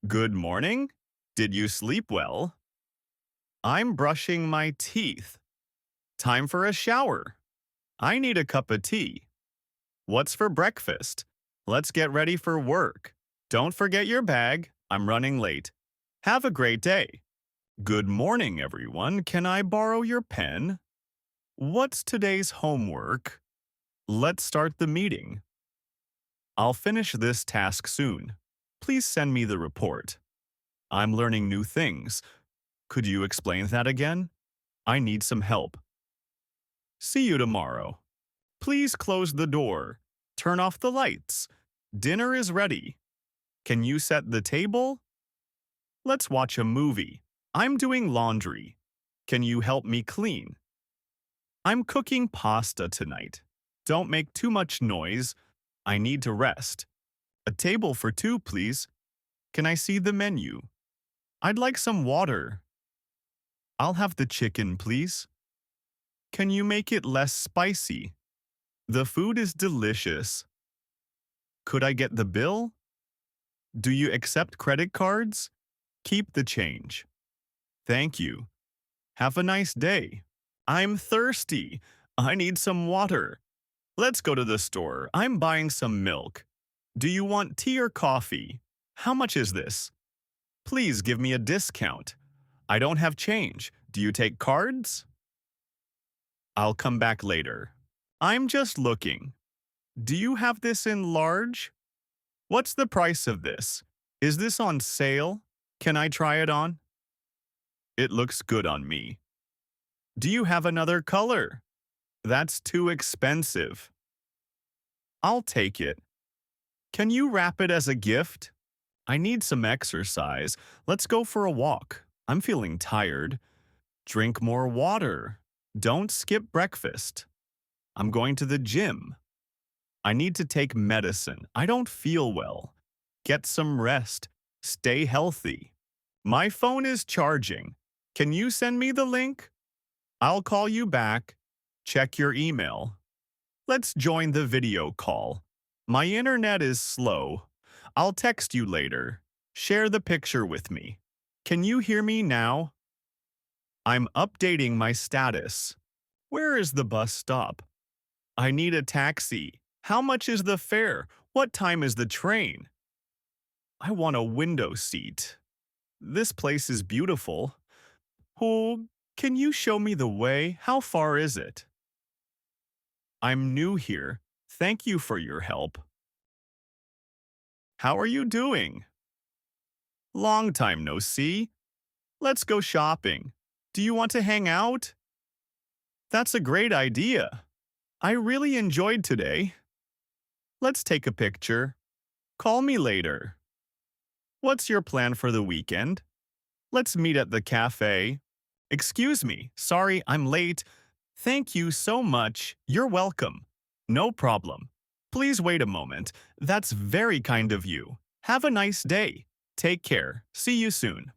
Good morning. Did you sleep well? I'm brushing my teeth. Time for a shower. I need a cup of tea. What's for breakfast? Let's get ready for work. Don't forget your bag. I'm running late. Have a great day. Good morning, everyone. Can I borrow your pen? What's today's homework? Let's start the meeting. I'll finish this task soon. Please send me the report. I'm learning new things. Could you explain that again? I need some help. See you tomorrow. Please close the door. Turn off the lights. Dinner is ready. Can you set the table? Let's watch a movie. I'm doing laundry. Can you help me clean? I'm cooking pasta tonight. Don't make too much noise. I need to rest. A table for two, please. Can I see the menu? I'd like some water. I'll have the chicken, please. Can you make it less spicy? The food is delicious. Could I get the bill? Do you accept credit cards? Keep the change. Thank you. Have a nice day. I'm thirsty. I need some water. Let's go to the store. I'm buying some milk. Do you want tea or coffee? How much is this? Please give me a discount. I don't have change. Do you take cards? I'll come back later. I'm just looking. Do you have this in large? What's the price of this? Is this on sale? Can I try it on? It looks good on me. Do you have another color? That's too expensive. I'll take it. Can you wrap it as a gift? I need some exercise. Let's go for a walk. I'm feeling tired. Drink more water. Don't skip breakfast. I'm going to the gym. I need to take medicine. I don't feel well. Get some rest. Stay healthy. My phone is charging. Can you send me the link? I'll call you back. Check your email. Let's join the video call. My internet is slow. I'll text you later. Share the picture with me. Can you hear me now? I'm updating my status. Where is the bus stop? I need a taxi. How much is the fare? What time is the train? I want a window seat. This place is beautiful. Oh, can you show me the way? How far is it? I'm new here. Thank you for your help. How are you doing? Long time no see. Let's go shopping. Do you want to hang out? That's a great idea. I really enjoyed today. Let's take a picture. Call me later. What's your plan for the weekend? Let's meet at the cafe. Excuse me, sorry I'm late. Thank you so much. You're welcome. No problem. Please wait a moment. That's very kind of you. Have a nice day. Take care. See you soon.